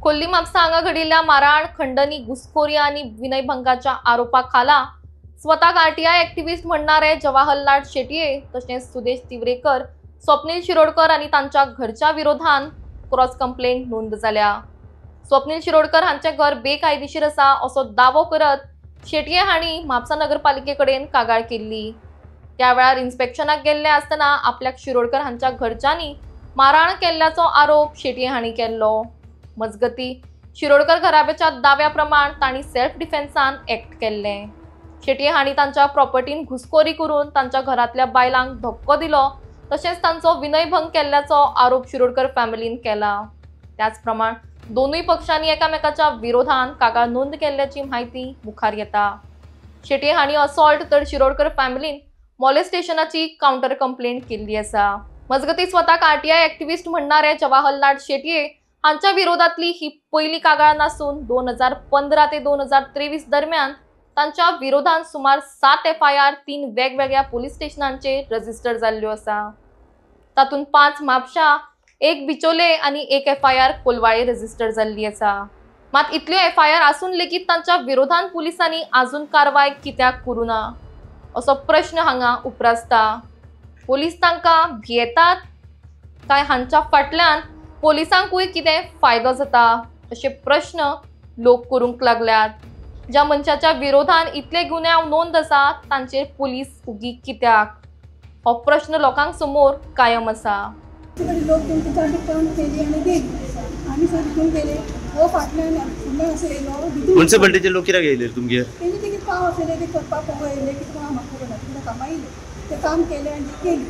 कोल्ली म्हापसा हांगा घडिल्ल्या मारहाण, खंडणी, घुसखोरी आणि विनयभंगाच्या आरोपाखाला स्वतः आरटीआय ऍक्टिव्हिस्ट म्हणणारे जवाहरलाल शेटये तसेच सुदेश तिवरेकर, स्वप्नील शिरोडकर आणि तांच्या घरच्या विरोधात क्रॉस कंप्लेंट नोंद झाल्या। स्वप्नील शिरोडकर हांचे घर बेकायदेशीर आसा असो दावो करत शेटये हांणी म्हापसा नगरपालिकेकडेन कागाळ केल्ली। त्यावेळार इन्स्पेक्शनाक गेल्ले आसतना आपल्याक शिरोडकर हांच्या घरच्यांनी मारहाण केल्ल्याचो आरोप शेटये हांणी केल्लो। मजगती शिरोडकर घराब्याच्या दाव्या प्रमाण तांणी सेल्फ डिफेन्सान ऍक्ट केल्ले। शेटये हांणी तांच्या प्रॉपर्टीन घुसखोरी करून तांच्या घरातल्या बायलांक धक्को दिलो तसेच तांचो विनयभंग केल्ल्याचो आरोप शिरोडकर फॅमिलीन केला। त्याच प्रमाण दोनूय पक्षांनी एकामेकाच्या विरोधात कागाळ नोंद केल्ल्याची माहिती मुखार येता। शेटये हांणी असॉल्ट तर शिरोडकर फॅमिलीन मॉलेस्टेशनाची काउंटर कंप्लेंट केल्ली आसा। मजगती स्वतः आरटीआय ऍक्टिव्हिस्ट म्हणणारे जवाहरलाल शेटये हांच्या विरोधातली ही पहिली कागाळ नासून 2015 ते 2023 दरम्यान तांच्या विरोधात सुमार 7 FIR 3 वेगवेगळ्या पोलीस स्टेशनांचेर रजिस्टर जाल्ल्यो आसा। तातूंत 5 म्हापशा, 1 बिचोले आणि 1 FIR कोलवाळे रजिस्टर जाल्ली आसा। मात इतल्यो FIR आसून लेगीत तांच्या विरोधात पुलिसांनी आजून कारवाय कित्याक करूना असो प्रश्न हांगा उप्रासता। पोलीस तांकां भियेतात काय हांच्या फाटल्यान पोलिसांकूय कितें फायदो जाता असे प्रश्न लोक करूंक लागल्यात। ज्या मनशाच्या विरोधात इतले गुन्यांव नोंद आसा तांचेर पुलीस उगी कित्याक हो प्रश्न लोकांक समोर कायम आसा। लोक म्युनिसिपालिटीचे लोक कित्याक येयले तुमगे? काम आसले ते करपाक येयले की तुका म्हाका कामां येयले ते काम केले आनी केली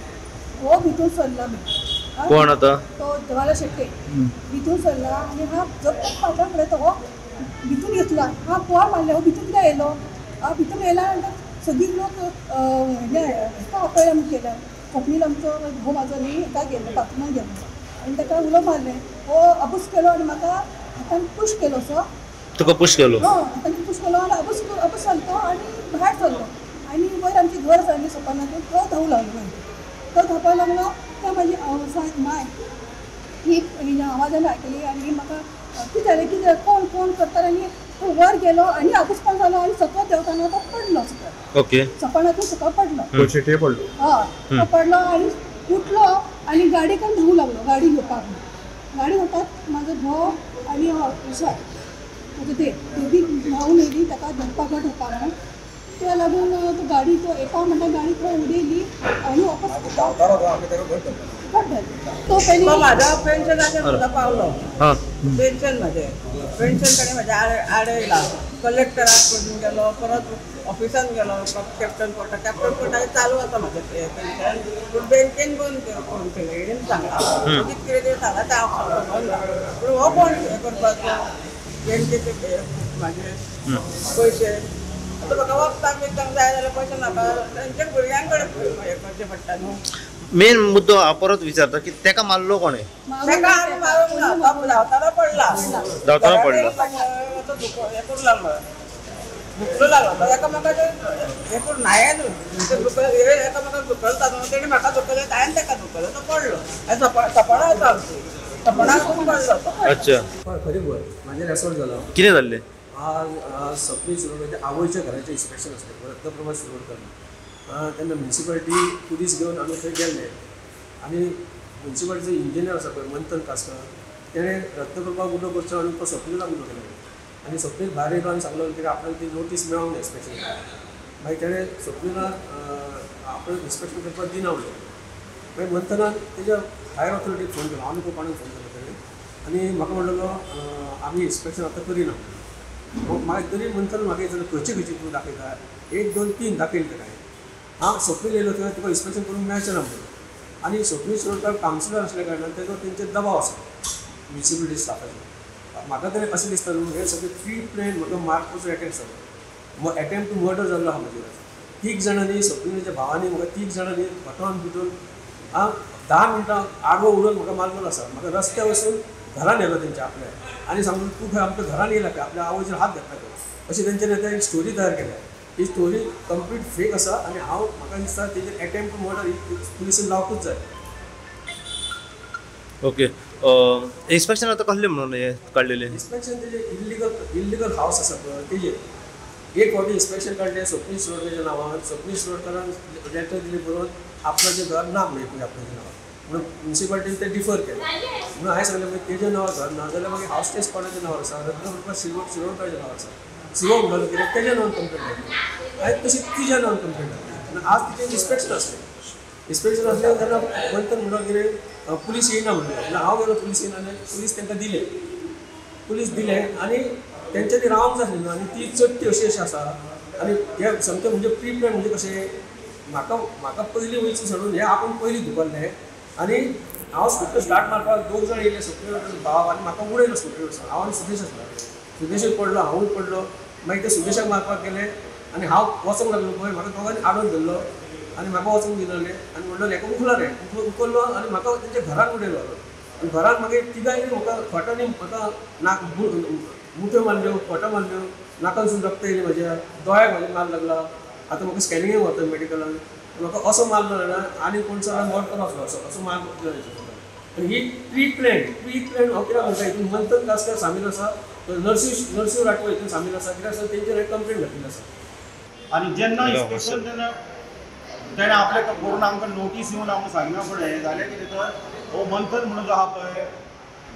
हो भितून सरला मी कोण आता तो जवाहरलाल शेट्ये भितून सरला आनी हा जप्त पावता फुडें तो भितून घेतला हा कोण मारले हो भितून कित्याक येयलो भितून येयला सगळी लोक आपयला म्हूण केल्या स्वप्नील आमचो घोव म्हाजो न्ही हेका गेलो बाथरुमाक गेलो आनी ताका उलो मारले हो अबूस केलो आनी म्हाका हातान पुश केलो सो तुका पुश केलो हातान पुश केलो आनी अबूस जालो आनी भायर सरलो आनी वयर आमची घर आसा न्ही सोपानातून तो धांवूंक लागलो वयर तो धांवपाक लागलो तें म्हाजी माय ही आवाजान आयकली आनी म्हाका कितें जालें कितें कोण कोण करता आनी तो वर गेलो आनी अबूसपण जालो आनी सकयल देंवताना तो पडलो सकयल ओके सोपानातून सकयल पडलो शेटये पडलो हय तो पडलो आनी उठलो आनी गाडयेकन धांवूंक लागलो गाडी घेवपाक गाडी घेवपाक म्हाजो घोव आनी विशाल म्हणजे ते बी धांवून येयली ताका धरपाक म्हणून त्या लागून तो गाडी तो एका म्हणटा गाडी थंय उडयली आनी वापस तो पयलीं म्हाज्या पेन्शनाचेर सुद्दां पावलो पेन्शन म्हाजें पेन्शन ताणें म्हाज्या आडयला कलेक्टराक करून गेलो परत ऑफिसान गेलो कॅप्टन कोर्टाचेर चालू आसा म्हाजें पेन्शन पूण बँकेन बंद करून ठेवलें हेणेन सांगला कितें कितें सांगला तें हांव पूण हो कोण हें करपाचो बँकेचे म्हाजे पयशे आतां म्हाका वखदाक बिखदाक जाय जाल्यार पयशे नाका तांच्या भुरग्यां कडेन हें करचें पडटा न्हू। मेन मुद्दो हांव परत विचारता की तेका मारलो कोणे? ताका आमी मारूंक ना तो धांवताना पडला हें करूं लागलो दुखलो लागलो एकामेकाचें हें करून हांवें एकामेकाक दुखलता न्हू तेणी म्हाका दुखयलें हांवें ताका दुखयलें तो पडलो आनी सपना आसा आमची सपनाकूच पडलो। अच्छा खरी गोय म्हाजेर एसॉल्ट जालो कितें जाल्लें? आज स्वप्नील शिरोडकर आवयच्या घराचें इन्स्पेक्शन आसलें रत्नप्रभा शिरोडकर तेन्ना म्युनिसिपालिटी पुलीस घेवन आमी थंय गेल्ले आनी म्युनिसिपालिटीचो इंजिनियर आसा पळय मंथन कासकर तेणें रत्नप्रभाक उलो करचो आनी तो स्वप्नीलाक उलो केलो आनी स्वप्नील भायर येयलो आनी सांगलो की आपल्याक ती नोटीस मेळोंक ना इन्स्पेक्शन मागीर तेणें स्वप्नीलाक आपणें इन्स्पेक्शन पेपर दिना उरलो मागीर मंथनान तेज्या हायर ऑथॉरिटीक फोन केलो हांव नको कोणाक फोन केलो तेणें आनी म्हाका म्हणलेलो आमी इन्स्पेक्शन आतां करिना म्हाका तरी मंथन म्हाका येता खंयचे खंयचे तूं दाखयता 1 2 3 दाखयलें ताका हांव स्वप्नील येयलो थंय तुका इन्स्पेक्शन करूंक मेळचें ना म्हणून आनी स्वप्नील शिरोडकर कावन्सिलर आसल्या कारणान तेजो तेंचेर दबाव आसा म्युनिसिपालिटी स्टाफाचो म्हाका तरी अशें दिसता न्हू हे सगळे प्री प्लॅन म्हाका मारपाचो अटॅम्प्ट जालो अटॅम्प्ट टू मर्डर जाल्लो आहा म्हाजेर 3 जाणांनी स्वप्नीलाच्या भावांनी म्हाका 3 जाणांनी फटोवन भितून 10 मिनटां आडवो उडोवन म्हाका मारलेलो आसा म्हाका रस्त्यार वचून घरान येयलो तेंच्या आपल्या आनी सांगून तूं खंय आमच्या घरान येयला काय आपल्या आवयचेर हात घेतला खंय अशी तेंच्यानी आतां एक स्टोरी तयार केल्या ही स्टोरी कंप्लीट फेक आसा आनी हांव म्हाका दिसता तेजेर अटॅम्प्ट टू मर्डर पुलिसेन लावपूच जाय। ओके इन्स्पेक्शन आता कसले म्हणून हे काढलेले इन्स्पेक्शन तेजे इल्लिगल हाऊस आसा पळय तेजे एक फावटी इन्स्पेक्शन काढले स्वप्नीश शिरोडकराच्या नांवार स्वप्नीश शिरोडकरान लेटर दिली बरोबर आपणाचें घर ना म्हणून आपणाच्या नांवार म्हणून म्युन्सिपाल्टीन ते डिफर केलें म्हणून हांवें सांगलें मागीर तेज्या नांवार घर ना जाल्यार मागीर हावस टेस्ट कोणाच्या नांवार आसा रत्नप्रभा शिरोडकराच्या नांवार आसा शिवो म्हणलो कित्याक तेज्या नांवार कंप्लेंट घातली हांवें तशी तिज्या नांवार कंप्लेंट घातली आनी आज तिचें इन्स्पेक्शन आसलें इन्स्पेक्शन आसलें तेन्ना मंथन म्हणलो कितें पुलीस येयना म्हणलो हांव गेलो पुलीस येयना आनी पुलीस तांकां दिले पुलीस दिले आनी तेंच्यांनी रावंक जाय न्हू आनी ती चडटी अशी आसा आनी हे सामकें म्हणजे प्री प्लॅन म्हणजे कशें म्हाका पयलीं वयचें सोडून हे आपूण पयलीं धुकल्लें आनी हांव स्कूटर स्टार्ट मारपाक 2 जाण येयले स्कूटर भाव आनी म्हाका उडयलो स्कूटर हांव आनी सुदेश आसलो सुदेशूय पडलो हांवूय पडलो मागीर ते सुदेशाक मारपाक गेले आनी हांव वचूंक लागलो पळय म्हाका दोगांनी आडोवन धरलो आनी म्हाका वचूंक दिलोलें आनी म्हणलो हेका उखलो रे उखल्लो आनी म्हाका तेंच्या घरान उडयलो आनी घरान मागीर तिगांयनी म्हाका खोटांनी म्हाका नाक मुठ्यो मारल्यो खोटो मारल्यो नाकानसून रक्त येयलें म्हाज्या दोळ्याक म्हाज्या मार लागला आतां म्हाका स्कॅनिंगेक व्हरता मेडिकलान म्हाका असो मार लागला आनी कोण सरान व्हरतलो असो मार आनी ही प्री प्लॅन हांव कित्याक म्हणटा हितून मंथन कासकर सामील आसा नरसिंह राठोड हितून सामील आसा कित्याक तेंचेर कंप्लेंट घातलेली आसा आणि जेन्ना इन्स्पेक्शन तेन्ना तेणें आपल्या करून आमकां नोटीस येवन आमकां सांगना फुडें जालें कितें तर हो मंथन म्हणून जो आहा पळय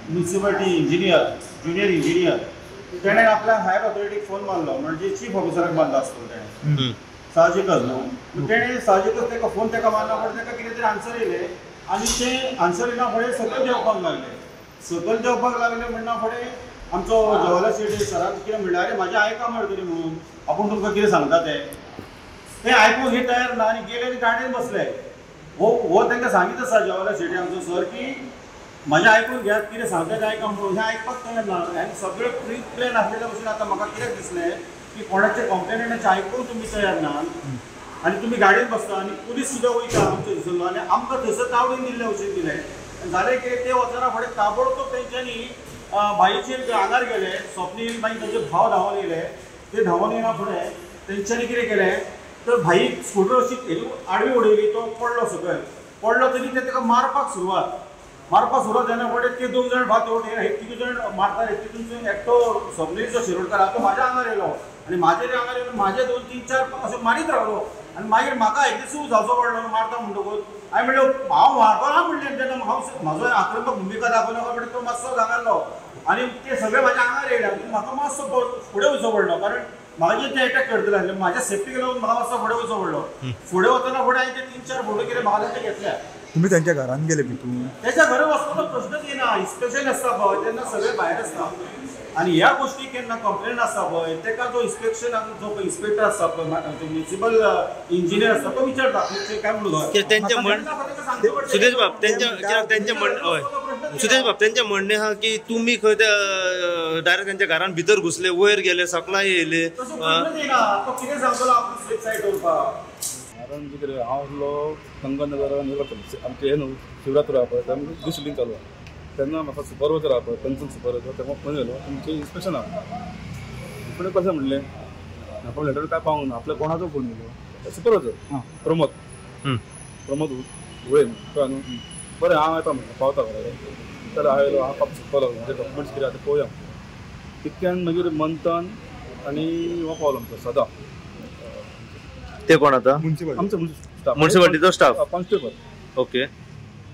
म्युन्सिपाल्टी इंजिनियर ज्युनियर इंजिनियर तेणें आपल्या हायर ऑथॉरिटीक फोन मारलो म्हणजे चीफ ऑफिसराक मारलो आसतलो तेणें साहजिकच न्हू तेणें साहजिकच ताका फोन ताका मारना फुडें ताका कितें तरी आन्सर येयलें आनी तें आन्सर येना फुडें सकयल देंवपाक लागले म्हणना फुडें आमचो जवाहरलाल शेट्टी सराक कितें म्हणलें अरे म्हाजें आयका मरे तरी म्हणून आपूण तुमकां कितें सांगता तें आयकूंक हे तयार ना आनी गेले आनी गाडयेन बसले हो तांकां सांगीत आसा जवाहरलाल शेट्टी आमचो सर की म्हाजें आयकून घेयात कितें सांगता तें आयका म्हणून हें आयकपाक तयार ना हांवें सगळें प्री प्लॅन आसलेल्या भशेन आतां म्हाका कित्याक दिसलें की कोणाचें कंप्लेंटाचें आयकूंक तुमी तयार ना आनी तुमी गाडयेन बसता आनी पुलीस सुद्दां वयता आमचो दिसलो आनी आमकां थंयसर तावडीन दिल्लें अशें दिलें जालें कितें तें वचना फुडें ताबडतोब तेंच्यांनी बाईचेर आंगार गेले स्वप्नील मागीर ताचे भाव धांवून येयले ते धांवून येना फुडें तेंच्यांनी कितें केलें तर भाईक स्कूटर अशी आडवी उडयली तो पडलो सकयल पडलो तरी ते ताका मारपाक सुरवात जायना फुडें ते 2 जाण भाव तेवटेन हे 3 जाण मारताले तितून एकटो स्वप्नीलचो शिरोडकर आहा तो म्हाज्या आंगार येयलो आनी म्हाजेर आंगार येवन म्हाजे 2, 3, 4 अशें मारीत रावलो आनी मागीर म्हाका हेजेसूच जावचो पडलो मारता म्हणटकूच हांवें म्हणलें हांव मारतो ना म्हणलें तेन्ना म्हाजो आक्रमक भुमिका दाखोवना फुडें तो मातसो सांगलो आनी ते सगळे म्हाज्या आंगार येयले म्हाका मातसो फुडें वयचो पडलो कारण म्हाजे ते अटॅक करतले आसले म्हाज्या सेफ्टीक लागून म्हाका मातसो फुडें वयचो पडलो फुडें वतना फुडें हांवें ते 3-4 फोटो कितें म्हाका तेंचे घेतल्या तुम्ही त्यांच्या घरान गेले भितून त्याच्या घरा वचपाचो प्रश्नच येना इन्स्पेक्शन आसता पळय तेन्ना सगळे भायर आसता आनी ह्या गोष्टी केन्ना कंप्लेन आसता पळय तेका जो इन्स्पेक्टर आसता पळय म्युन्सिपल इंजिनियर आसता तो विचारता काय म्हणून सुदेश बाब तेंचें म्हणणें आहा की तुमी खंय डायरेक्ट तेंच्या घरान भितर घुसले वयर गेले सकलाय येयले तो कितें सांगतलो आपण स्ट्रीट सायड दवरपाक कारण कितें हांव आसलो संगनगरान हे करता आमचे हे न्हू शिवरात्र आहा पळय तेन्ना डिसिप्लीन चालू आहा तेन्ना म्हाका सुपरवायझर आहा पळय कन्सर्न सुपरवायझर तेका फोन येयलो तुमचें इन्स्पेक्शन आहा फुडें कशें म्हणलें म्हाका लेटर काय पावूंक ना आपल्या कोणाचो फोन येयलो सुपरवायझर प्रमोद उळे कळ्ळें न्हू बरें हांव येता म्हणलें पावता घरा जाल्यार हांव येयलो हांव पाप शिकपाक म्हणजे डॉक्युमेंट्स कितें आहा ते पळोवया तितक्यान मागीर मंथन आनी हो पावलो आमचो सदा ते कोण आता आमचो म्युन्सिपाल्टीचो स्टाफ कॉन्स्टेबल ओके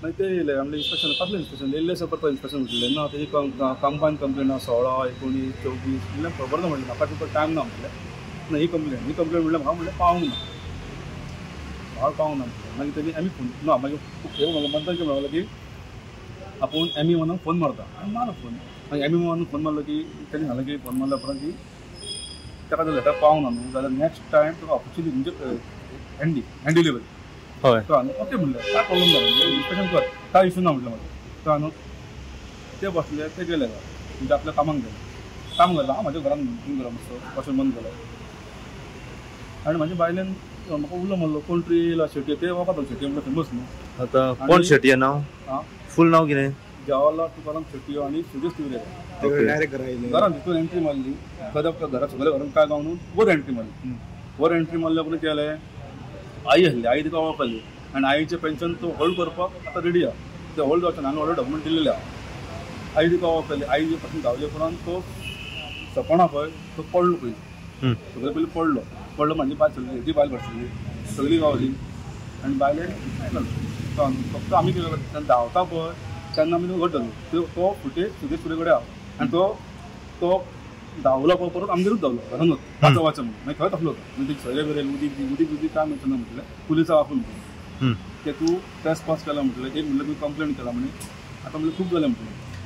मागीर ते येयले आमलें इन्स्पेक्शन कसलें इन्स्पेक्शन येयल्लेशें परतो इन्स्पेक्शन म्हटलें ना तेजी कंबायन कंप्लेन आहा 16, 19, 24 म्हणल्यार खबर ना म्हणलें म्हाका तुका टायम ना म्हटलें ना ही कंप्लेन म्हणल्यार म्हाका म्हणलें पावूंक ना हांव पावूंक ना म्हटलें मागीर तेणी आमी फोन ना मागीर म्हाका मंथन कितें म्हणलें की आपूण ME1 फोन मारता आनी मारलो फोन मागीर ME1 फोन मारलो की तेणी सांगलें की फोन मारल्या उपरांत की ताका जर लेटर पावूंक ना न्हू जाल्यार नेक्स्ट टायम तुका ऑफिशियली म्हणजे हँड डिलिव्हरी हय ओके म्हणलें काय प्रॉब्लम ना म्हणजे इन्स्पेक्शन कर काय इशू ना म्हटलें म्हाका कळ्ळें न्हू ते बसले ते गेले म्हणजे आपल्या कामाक गेले काम करता हांव म्हाज्या घरान मीटिंग करा मातसो वॉशरूम बंद केलो आनी म्हाज्या बायलेन म्हाका उलो म्हणलो कोण ट्री येयला शेट्टी ते वखद शेट्टी म्हणल्यार फेमस न्हू आतां कोण शेट्टी नांव फूल नांव कितें जवाहरलाल तुकाराम शेट्टी आणि सुदेश तिवरे डायरेक्ट घरान भितर एंट्री मारली कदप घरा सगळ्या घरान काय गावन वर एंट्री मारली वर एंट्री मारल्या उपरांत केलें आई आसली आई तिका वळखली आनी आईचें पेन्शन तो होल्ड करपाक आतां रेडी आहा ते होल्ड जावचें ना हांवें ऑर्डर डॉक्युमेंट दिल्लेले आहा आई ती कवप केली आई जे पासून धांवले उपरांत तो सपना पळय तो पडलो पयलीं सगळे पयलीं पडलो म्हणजे बायल सगळी हेजी बायल भरसली सगळी गावली आनी बायलेन फक्त आमी कितें केलें तेन्ना धांवता पळय तेन्ना आमी घट धरलो तो फुटेज सुदेश सुरे कडेन आहा आनी तो धांवलो पळय परत आमगेरूच धांवलो घरानूच वाचा म्हणून मागीर थंय तसलो म्हणजे सगळे कडेन उदीक काय म्हणटना म्हटलें पुलिसा वापरून म्हटलें ते तूं ट्रेसपास केला म्हटलें एक म्हणलें तूं कंप्लेन केला म्हणे आतां म्हणलें खूब जालें म्हटलें